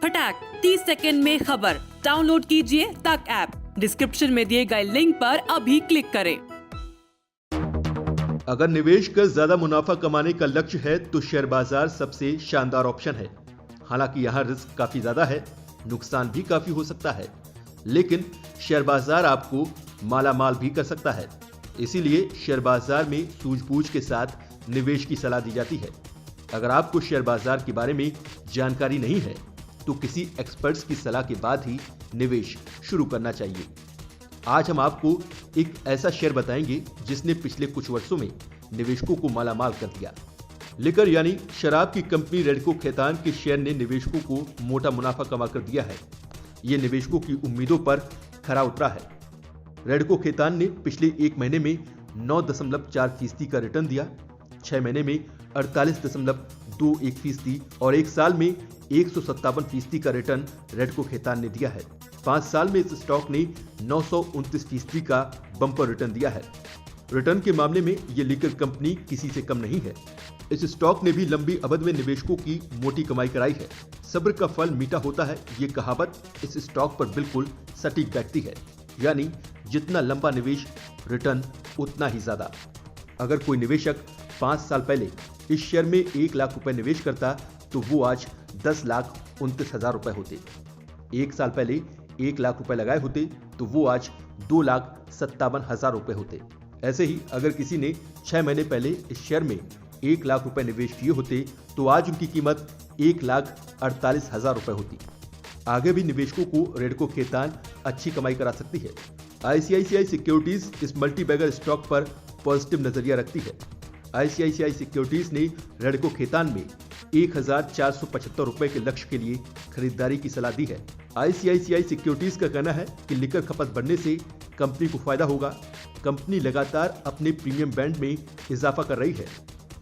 फटाक 30 सेकंड में खबर। डाउनलोड कीजिए तक ऐप। डिस्क्रिप्शन में दिए गए लिंक पर अभी क्लिक करें। अगर निवेश कर ज्यादा मुनाफा कमाने का लक्ष्य है तो शेयर बाजार सबसे शानदार ऑप्शन है। हालांकि यहाँ रिस्क काफी ज्यादा है, नुकसान भी काफी हो सकता है, लेकिन शेयर बाजार आपको मालामाल भी कर सकता है। इसीलिए शेयर बाजार में सूझबूझ के साथ निवेश की सलाह दी जाती है। अगर आपको शेयर बाजार के बारे में जानकारी नहीं है तो किसी एक्सपर्ट्स की सलाह के बाद ही निवेश शुरू करना चाहिए। आज हम आपको एक ऐसा शेयर बताएंगे जिसने पिछले कुछ वर्षों में निवेशकों को मालामाल कर दिया। लिकर यानी शराब की कंपनी रेडको खैतान के शेयर ने निवेशकों को मोटा मुनाफा कमा कर दिया है। ये निवेशकों की उम्मीदों पर खरा उतरा है। रेडको खैतान ने पिछले एक महीने में 9.4% का रिटर्न दिया, 6 महीने में 48.21% और एक साल में 157% का रिटर्न रेडको खैतान ने दिया है। 5 साल में इस स्टॉक ने 929% का बम्पर रिटर्न दिया है। रिटर्न के मामले में ये लिकर कंपनी किसी से कम नहीं है। इस स्टॉक ने भी लंबी अवधि में निवेशकों की मोटी कमाई कराई है। सब्र का फल मीठा होता है, ये कहावत इस स्टॉक पर बिल्कुल सटीक बैठती है। यानी जितना लंबा निवेश, रिटर्न उतना ही ज्यादा। अगर कोई निवेशक 5 साल पहले इस शेयर में 1 लाख रुपए निवेश करता तो वो आज 10,29,000 रुपए होते। 1 साल पहले 1 लाख रुपए लगाए होते तो वो आज 2,57,000 रुपए होते। ऐसे ही अगर किसी ने 6 महीने पहले इस शेयर में 1 लाख रुपए निवेश किए होते तो आज उनकी कीमत 1,48,000 रुपए होती। आगे भी निवेशकों को रेडको खैतान अच्छी कमाई करा सकती है। आईसीआईसीआई सिक्योरिटीज इस मल्टीबैगर स्टॉक पर पॉजिटिव नजरिया रखती है। आईसीआईसीआई सिक्योरिटीज ने रेडको खैतान में 1,475 रुपए के लक्ष्य के लिए खरीदारी की सलाह दी है। आईसीआईसीआई सिक्योरिटीज का कहना है कि लिकर खपत बढ़ने से कंपनी को फायदा होगा। कंपनी लगातार अपने प्रीमियम बैंड में इजाफा कर रही है,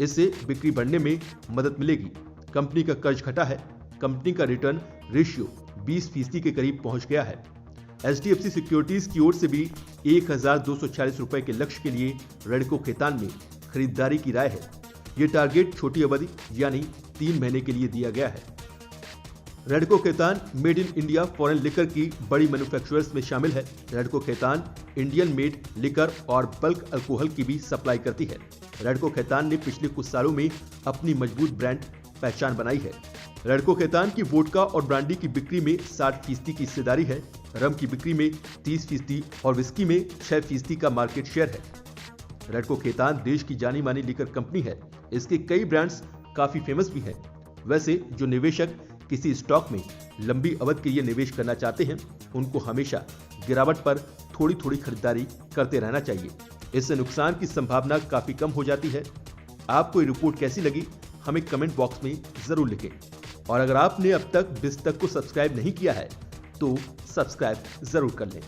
इससे बिक्री बढ़ने में मदद मिलेगी। कंपनी का कर्ज घटा है। कंपनी का रिटर्न रेशियो 20% के करीब पहुंच गया है। एचडीएफसी सिक्योरिटीज की ओर से भी 1,246 रुपए के लक्ष्य के लिए रेडको खैतान में खरीदारी की राय है। ये टारगेट छोटी अवधि यानी 3 महीने के लिए दिया गया है। Radico Khaitan made in India foreign liquor की बड़ी मैन्युफैक्चरर्स में शामिल है। Radico Khaitan Indian made liquor और बल्क अल्कोहल की भी सप्लाई करती है। रेडको खैतान ने पिछले कुछ सालों में अपनी मजबूत ब्रांड पहचान बनाई है। रेडको खैतान की वोडका और ब्रांडी की बिक्री में 60% की हिस्सेदारी है। रम की बिक्री में 30% और विस्की में 6% का मार्केट शेयर है। रेडको खैतान देश की जानी मानी लिकर कंपनी है। इसके कई ब्रांड्स काफी फेमस भी हैं। वैसे जो निवेशक किसी स्टॉक में लंबी अवधि के लिए निवेश करना चाहते हैं, उनको हमेशा गिरावट पर थोड़ी थोड़ी खरीदारी करते रहना चाहिए। इससे नुकसान की संभावना काफी कम हो जाती है। आपको ये रिपोर्ट कैसी लगी हमें कमेंट बॉक्स में जरूर लिखें। और अगर आपने अब तक बिज़ तक को सब्सक्राइब नहीं किया है तो सब्सक्राइब जरूर कर लें।